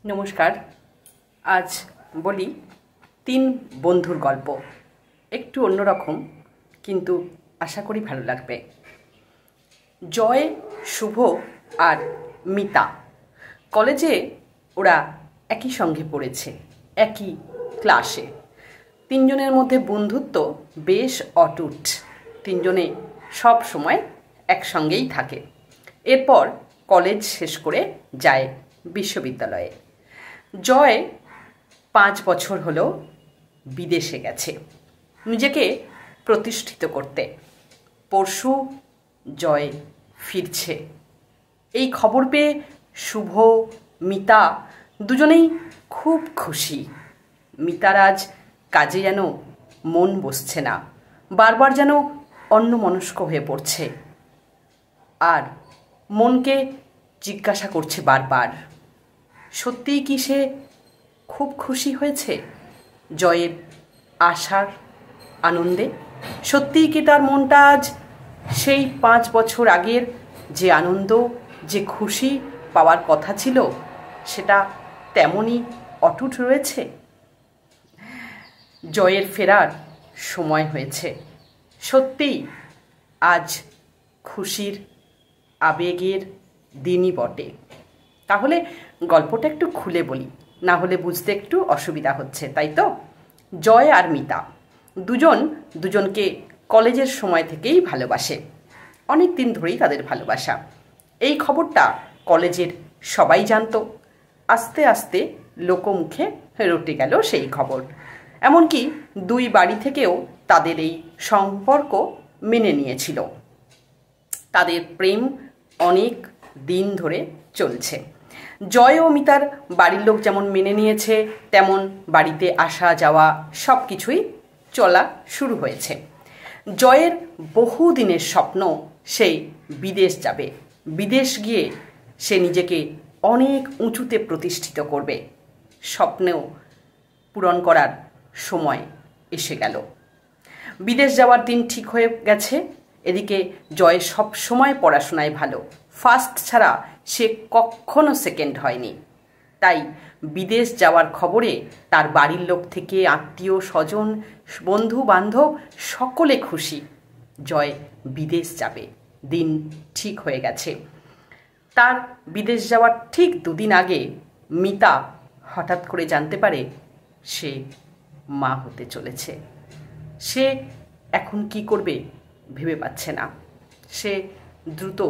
নমস্কার। আজ বলি 3 বন্ধুর গল্প। একটু অন্যরকম, কিন্তু আশা করি ভালো লাগবে। জয়, শুভ আর মিতা কলেজে ওরা একই সঙ্গে পড়েছে, একই ক্লাসে। 3 জনের মধ্যে বন্ধুত্ব বেশ অটুট। 3 জনে সব সময় একসঙ্গেই থাকে। এরপর কলেজ শেষ করে যায় বিশ্ববিদ্যালয়ে। জয় 5 বছর হলো বিদেশে গেছে নিজেকে প্রতিষ্ঠিত করতে। পরশু জয় ফিরছে। এই খবর পেয়ে শুভ, মিতা দুজনেই খুব খুশি। মিতার আজ কাজে যেন মন বসছে না, বারবার যেন অন্যমনস্ক হয়ে পড়ছে। আর মনকে জিজ্ঞাসা করছে বারবার, সত্যিই কি সে খুব খুশি হয়েছে জয়ের আশার আনন্দে? সত্যিই কি তার মনটা আজ সেই 5 বছর আগের যে আনন্দ, যে খুশি পাওয়ার কথা ছিল, সেটা তেমনই অটুট রয়েছে? জয়ের ফেরার সময় হয়েছে। সত্যিই আজ খুশির আবেগের দিনই বটে। তাহলে গল্পটা একটু খুলে বলি, না হলে বুঝতে একটু অসুবিধা হচ্ছে, তাই তো? জয় আর মিতা দুজনকে কলেজের সময় থেকেই ভালোবাসে। অনেক দিন ধরেই তাদের ভালোবাসা। এই খবরটা কলেজের সবাই জানতো। আস্তে আস্তে লোকমুখে রটে গেল সেই খবর। এমনকি 2 বাড়ি থেকেও তাদের এই সম্পর্ক মেনে নিয়েছিল। তাদের প্রেম অনেক দিন ধরে চলছে। জয় ও মিতার বাড়ির লোক যেমন মেনে নিয়েছে, তেমন বাড়িতে আসা যাওয়া সব কিছুই চলা শুরু হয়েছে। জয়ের বহু দিনের স্বপ্ন সেই বিদেশ যাবে। বিদেশ গিয়ে সে নিজেকে অনেক উঁচুতে প্রতিষ্ঠিত করবে। স্বপ্নেও পূরণ করার সময় এসে গেল। বিদেশ যাওয়ার দিন ঠিক হয়ে গেছে। এদিকে জয় সব সময় পড়াশোনায় ভালো। ফার্স্ট ছাড়া সে কখনো সেকেন্ড হয়নি। তাই বিদেশ যাওয়ার খবরে তার বাড়ির লোক থেকে আত্মীয় স্বজন, বন্ধু বান্ধব সকলে খুশি। জয় বিদেশ যাবে, দিন ঠিক হয়ে গেছে। তার বিদেশ যাওয়ার ঠিক 2 দিন আগে মিতা হঠাৎ করে জানতে পারে সে মা হতে চলেছে। সে এখন কি করবে ভেবে পাচ্ছে না। সে দ্রুত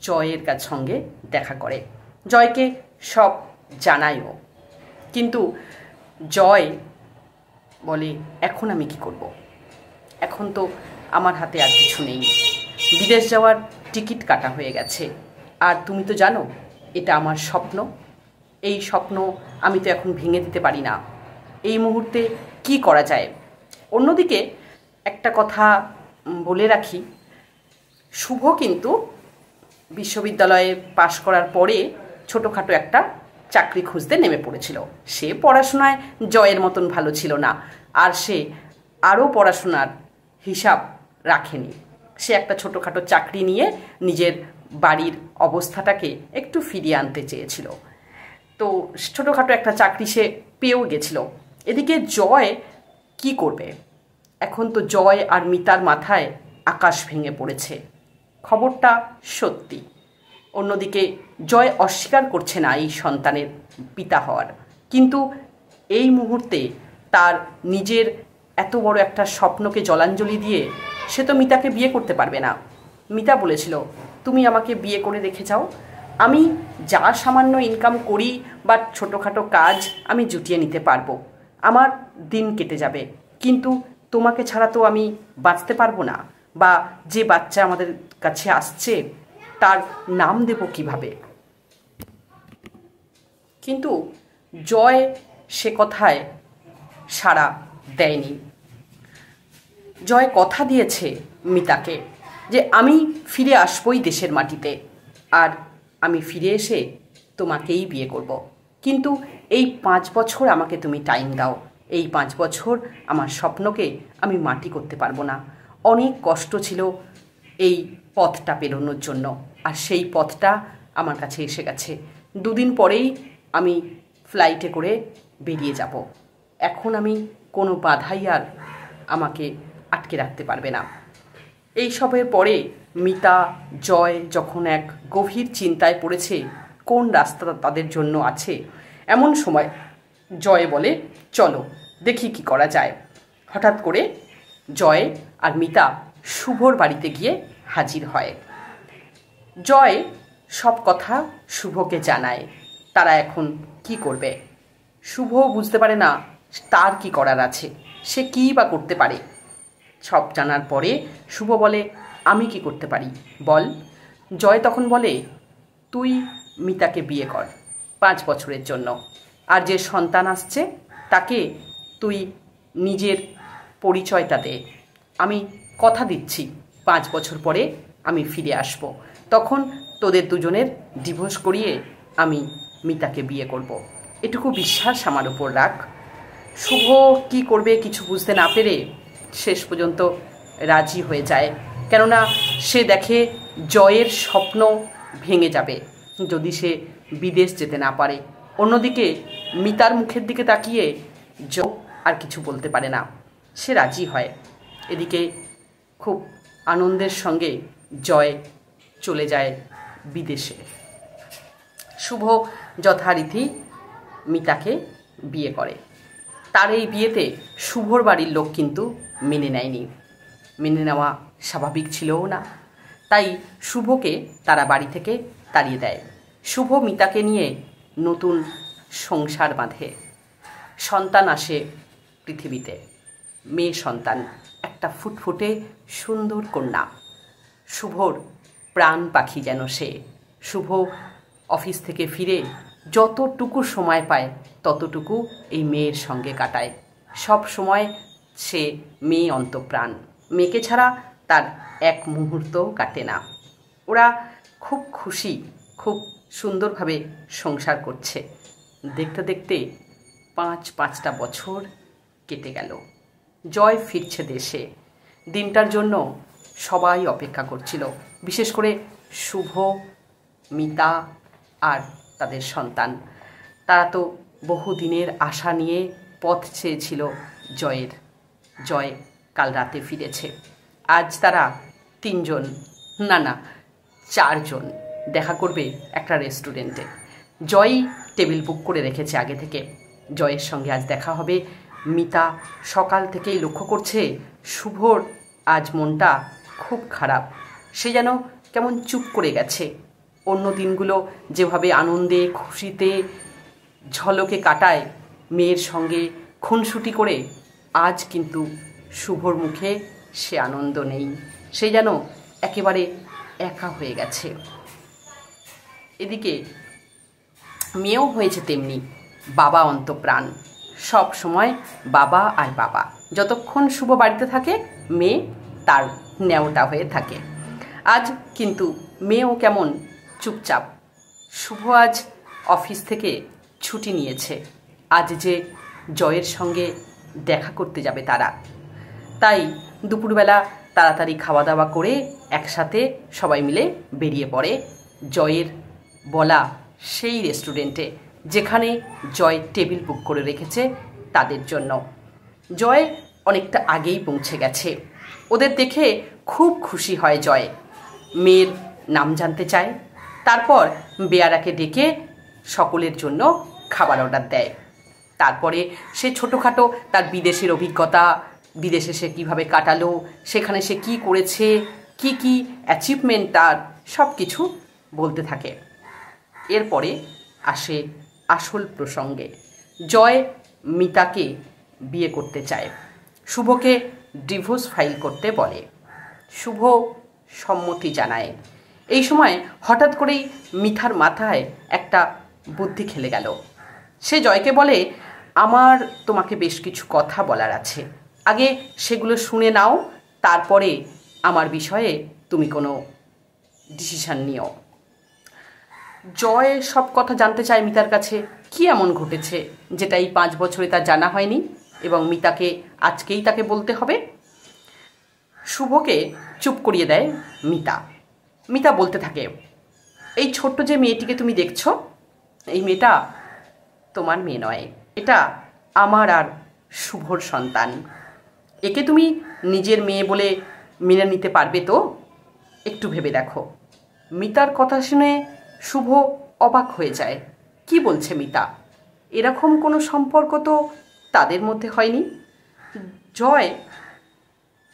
জয়ের সঙ্গে দেখা করে, জয়কে সব জানায়ও। কিন্তু জয় বলে, এখন আমি কি করব? এখন তো আমার হাতে আর কিছু নেই। বিদেশ যাওয়ার টিকিট কাটা হয়ে গেছে। আর তুমি তো জানো এটা আমার স্বপ্ন। এই স্বপ্ন আমি তো এখন ভেঙে দিতে পারি না। এই মুহূর্তে কি করা যায়? অন্যদিকে একটা কথা বলে রাখি, শুভ কিন্তু বিশ্ববিদ্যালয়ে পাশ করার পরে ছোটোখাটো একটা চাকরি খুঁজতে নেমে পড়েছিল। সে পড়াশোনায় জয়ের মতন ভালো ছিল না, আর সে আরও পড়াশোনার হিসাব রাখেনি। সে একটা ছোটোখাটো চাকরি নিয়ে নিজের বাড়ির অবস্থাটাকে একটু ফিরিয়ে আনতে চেয়েছিল। তো ছোটোখাটো একটা চাকরি সে পেয়েও গেছিল। এদিকে জয় কি করবে? এখন তো জয় আর মিতার মাথায় আকাশ ভেঙে পড়েছে। খবরটা সত্যি। অন্যদিকে জয় অস্বীকার করছে না এই সন্তানের পিতা হওয়ার। কিন্তু এই মুহূর্তে তার নিজের এত বড় একটা স্বপ্নকে জলাঞ্জলি দিয়ে সে তো মিতাকে বিয়ে করতে পারবে না। মিতা বলেছিল, তুমি আমাকে বিয়ে করে রেখে যাও, আমি যা সামান্য ইনকাম করি বা ছোটোখাটো কাজ আমি জুটিয়ে নিতে পারবো, আমার দিন কেটে যাবে। কিন্তু তোমাকে ছাড়া তো আমি বাঁচতে পারবো না, বা যে বাচ্চা আমাদের কাছে আসছে তার নাম দেব কিভাবে? কিন্তু জয় সে কথায় সাড়া দেয়নি। জয় কথা দিয়েছে মিতাকে যে আমি ফিরে আসবই দেশের মাটিতে, আর আমি ফিরে এসে তোমাকেই বিয়ে করব। কিন্তু এই 5 বছর আমাকে তুমি টাইম দাও। এই 5 বছর আমার স্বপ্নকে আমি মাটি করতে পারবো না। অনেক কষ্ট ছিল এই পথটা পেরোনোর জন্য, আর সেই পথটা আমার কাছে এসে গেছে। 2 দিন পরেই আমি ফ্লাইটে করে বেরিয়ে যাব। এখন আমি কোনো বাধাই আর আমাকে আটকে রাখতে পারবে না। এইসবের পরে মিতা জয় যখন এক গভীর চিন্তায় পড়েছে কোন রাস্তা তাদের জন্য আছে, এমন সময় জয় বলে, চলো দেখি কি করা যায়। হঠাৎ করে জয় আর মিতা শুভর বাড়িতে গিয়ে হাজির হয়। জয় সব কথা শুভকে জানায় তারা এখন কি করবে। শুভ বুঝতে পারে না তার কি করার আছে, সে কী বা করতে পারে। সব জানার পরে শুভ বলে, আমি কি করতে পারি বল। জয় তখন বলে, তুই মিতাকে বিয়ে কর 5 বছরের জন্য, আর যে সন্তান আসছে তাকে তুই নিজের পরিচয়টা দে। আমি কথা দিচ্ছি 5 বছর পরে আমি ফিরে আসব, তখন তোদের দুজনের ডিভোর্স করিয়ে আমি মিতাকে বিয়ে করব। এটুকু বিশ্বাস আমার উপর রাখ। শুভ কি করবে কিছু বুঝতে না পেরে শেষ পর্যন্ত রাজি হয়ে যায়, কেননা সে দেখে জয়ের স্বপ্ন ভেঙে যাবে যদি সে বিদেশ যেতে না পারে। অন্যদিকে মিতার মুখের দিকে তাকিয়ে জয় আর কিছু বলতে পারে না, সে রাজি হয়। এদিকে খুব আনন্দের সঙ্গে জয় চলে যায় বিদেশে। শুভ যথারীতি মিতাকে বিয়ে করে। তার এই বিয়েতে শুভর বাড়ির লোক কিন্তু মেনে নেয়নি, মেনে নেওয়া স্বাভাবিক ছিলও না। তাই শুভকে তারা বাড়ি থেকে তাড়িয়ে দেয়। শুভ মিতাকে নিয়ে নতুন সংসার বাঁধে। সন্তান আসে পৃথিবীতে, মেয়ে সন্তান, একটা ফুটফুটে সুন্দর কন্যা। শুভর প্রাণ পাখি যেন সে। শুভ অফিস থেকে ফিরে যতটুকু সময় পায় ততটুকু এই মেয়ের সঙ্গে কাটায়। সব সময় সে মেয়ে অন্তঃপ্রাণ, মেয়েকে ছাড়া তার এক মুহূর্তও কাটে না। ওরা খুব খুশি, খুব সুন্দরভাবে সংসার করছে। দেখতে দেখতে 5টা বছর কেটে গেল। জয় ফিরছে দেশে। দিনটার জন্য সবাই অপেক্ষা করছিল, বিশেষ করে শুভ, মিতা আর তাদের সন্তান। তারা তো বহুদিনের আশা নিয়ে পথ চেয়েছিল জয়ের। জয় কাল রাতে ফিরেছে। আজ তারা 3 জন, না 4 জন দেখা করবে একটা রেস্টুরেন্টে। জয়ই টেবিল বুক করে রেখেছে আগে থেকে। জয়ের সঙ্গে আজ দেখা হবে। মিতা সকাল থেকেই লক্ষ্য করছে শুভর আজ মনটা খুব খারাপ, সে যেন কেমন চুপ করে গেছে। অন্য দিনগুলো যেভাবে আনন্দে খুশিতে ঝলকে কাটায় মেয়ের সঙ্গে খুনসুটি করে, আজ কিন্তু শুভর মুখে সে আনন্দ নেই, সে যেন একেবারে একা হয়ে গেছে। এদিকে মেয়েও হয়েছে তেমনি, বাবা অন্তঃপ্রাণ, সব সময় বাবা আর বাবা। যতক্ষণ শুভ বাড়িতে থাকে মেয়ে তার ন্যাওটা হয়ে থাকে। আজ কিন্তু মেয়েও কেমন চুপচাপ। শুভ আজ অফিস থেকে ছুটি নিয়েছে, আজ যে জয়ের সঙ্গে দেখা করতে যাবে তারা। তাই দুপুরবেলা তাড়াতাড়ি খাওয়া দাওয়া করে একসাথে সবাই মিলে বেরিয়ে পড়ে জয়ের বলা সেই রেস্টুরেন্টে, যেখানে জয় টেবিল বুক করে রেখেছে তাদের জন্য। জয় অনেকটা আগেই পৌঁছে গেছে। ওদের দেখে খুব খুশি হয় জয়। মেয়ের নাম জানতে চায়, তারপর বেয়ারাকে ডেকে সকলের জন্য খাবার অর্ডার দেয়। তারপরে সে ছোটোখাটো তার বিদেশের অভিজ্ঞতা, বিদেশে সে কীভাবে কাটালো, সেখানে সে কি করেছে, কি কি অ্যাচিভমেন্ট তার, সব কিছু বলতে থাকে। এরপরে আসে আসল প্রসঙ্গে। জয় মিতাকে বিয়ে করতে চায়, শুভকে ডিভোর্স ফাইল করতে বলে। শুভ সম্মতি জানায়। এই সময় হঠাৎ করেই মিতার মাথায় একটা বুদ্ধি খেলে গেল। সে জয়কে বলে, আমার তোমাকে বেশ কিছু কথা বলার আছে, আগে সেগুলো শুনে নাও, তারপরে আমার বিষয়ে তুমি কোনো ডিসিশন নিও। জয় সব কথা জানতে চায় মিতার কাছে, কি এমন ঘটেছে যেটা এই 5 বছরে তার জানা হয়নি এবং মিতাকে আজকেই তাকে বলতে হবে। শুভকে চুপ করিয়ে দেয় মিতা। মিতা বলতে থাকে, এই ছোট্ট যে মেয়েটিকে তুমি দেখছো, এই মেয়েটা তোমার মেয়ে নয়, এটা আমার আর শুভর সন্তান। একে তুমি নিজের মেয়ে বলে মেনে নিতে পারবে তো? একটু ভেবে দেখো। মিতার কথা শুনে শুভ অবাক হয়ে যায়। কি বলছে মিতা? এরকম কোনো সম্পর্ক তো তাদের মধ্যে হয়নি। জয়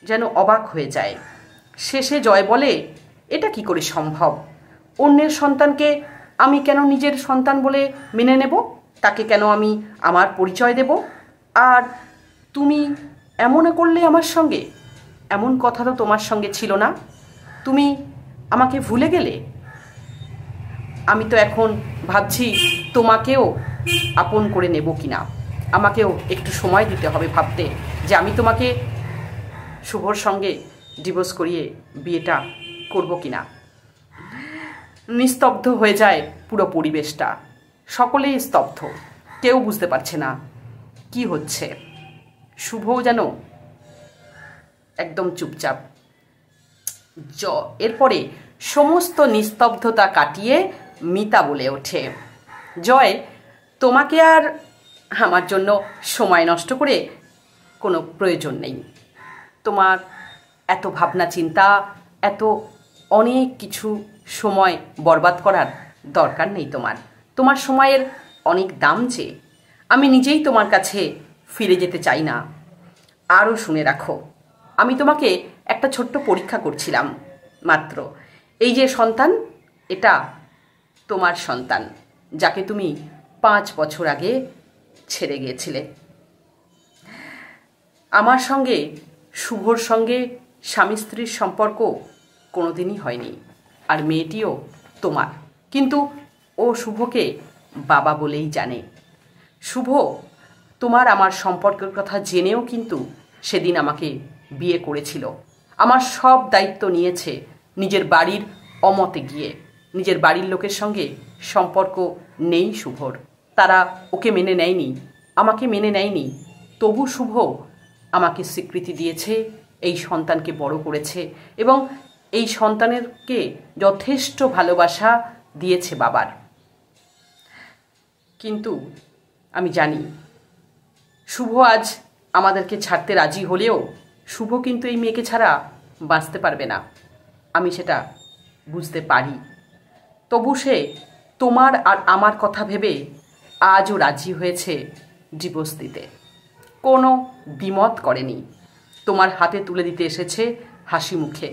যেন অবাক হয়ে যায়। শেষে জয় বলে, এটা কি করে সম্ভব? অন্যের সন্তানকে আমি কেন নিজের সন্তান বলে মেনে নেব? তাকে কেন আমি আমার পরিচয় দেব? আর তুমি এমন করলে আমার সঙ্গে? এমন কথা তো তোমার সঙ্গে ছিল না। তুমি আমাকে ভুলে গেলে? আমি তো এখন ভাবছি তোমাকেও আপন করে নেব কিনা। আমাকেও একটু সময় দিতে হবে ভাবতে যে আমি তোমাকে শুভর সঙ্গে ডিভোর্স করিয়ে বিয়েটা করব কিনা। নিস্তব্ধ হয়ে যায় পুরো পরিবেশটা। সকলেই স্তব্ধ, কেউ বুঝতে পারছে না কি হচ্ছে। শুভও যেন একদম চুপচাপ। এরপরে সমস্ত নিস্তব্ধতা কাটিয়ে মিতা বলে ওঠে, জয়, তোমাকে আর আমার জন্য সময় নষ্ট করে কোনো প্রয়োজন নেই। তোমার এত ভাবনা চিন্তা, এত অনেক কিছু সময় বরবাদ করার দরকার নেই তোমার। তোমার সময়ের অনেক দাম যে। আমি নিজেই তোমার কাছে ফিরে যেতে চাই না। আরও শুনে রাখো, আমি তোমাকে একটা ছোট্ট পরীক্ষা করছিলাম মাত্র। এই যে সন্তান, এটা তোমার সন্তান, যাকে তুমি 5 বছর আগে ছেড়ে গিয়েছিলে। আমার সঙ্গে শুভর সঙ্গে স্বামী স্ত্রীর সম্পর্ক কোনোদিনই হয়নি, আর মেয়েটিও তোমার। কিন্তু ও শুভকে বাবা বলেই জানে। শুভ তোমার আমার সম্পর্কের কথা জেনেও কিন্তু সেদিন আমাকে বিয়ে করেছিল। আমার সব দায়িত্ব নিয়েছে নিজের বাড়ির অমতে গিয়ে। নিজের বাড়ির লোকের সঙ্গে সম্পর্ক নেই শুভর। তারা ওকে মেনে নেয়নি, আমাকে মেনে নেয়নি। তবু শুভ আমাকে স্বীকৃতি দিয়েছে, এই সন্তানকে বড় করেছে এবং এই সন্তানেরকে যথেষ্ট ভালোবাসা দিয়েছে বাবার। কিন্তু আমি জানি শুভ আজ আমাদেরকে ছাড়তে রাজি হলেও শুভ কিন্তু এই মেয়েকে ছাড়া বাঁচতে পারবে না। আমি সেটা বুঝতে পারি। তবু সে তোমার আর আমার কথা ভেবে আজও রাজি হয়েছে ডিভোর্স দিতে। কোনো দ্বিমত করেনি। তোমার হাতে তুলে দিতে এসেছে হাসি মুখে,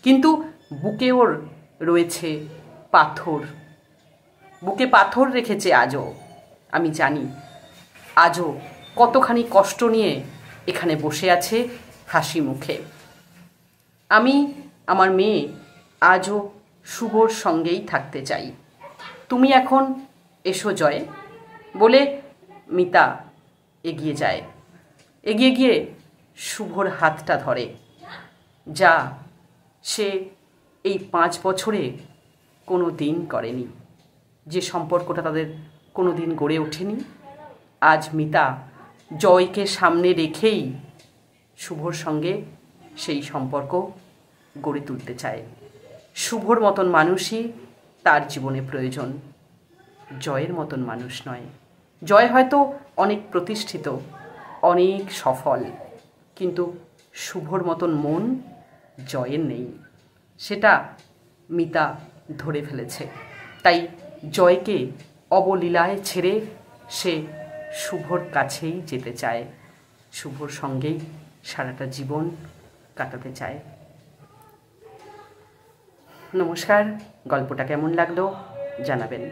কিন্তু বুকে ওর রয়েছে পাথর। বুকে পাথর রেখেছে আজও। আমি জানি আজও কতখানি কষ্ট নিয়ে এখানে বসে আছে হাসি মুখে। আমি আমার মেয়ে আজও শুভর সঙ্গেই থাকতে চাই। তুমি এখন এসো জয় বলে মিতা এগিয়ে যায়। এগিয়ে গিয়ে শুভর হাতটা ধরে, যা সে এই 5 বছরে কোনো দিন করেনি। যে সম্পর্কটা তাদের কোনো দিন গড়ে ওঠেনি, আজ মিতা জয়কে সামনে রেখেই শুভর সঙ্গে সেই সম্পর্ক গড়ে তুলতে চায়। শুভর মতন মানুষই তার জীবনে প্রয়োজন, জয়ের মতন মানুষ নয়। জয় হয়তো অনেক প্রতিষ্ঠিত, অনেক সফল, কিন্তু শুভর মতন মন জয়ের নেই। সেটা মিতা ধরে ফেলেছে। তাই জয়কে অবলীলায় ছেড়ে সে শুভর কাছেই যেতে চায়, শুভর সঙ্গেই সারাটা জীবন কাটাতে চায়। নমস্কার, গল্পটা কেমন লাগলো জানাবেন।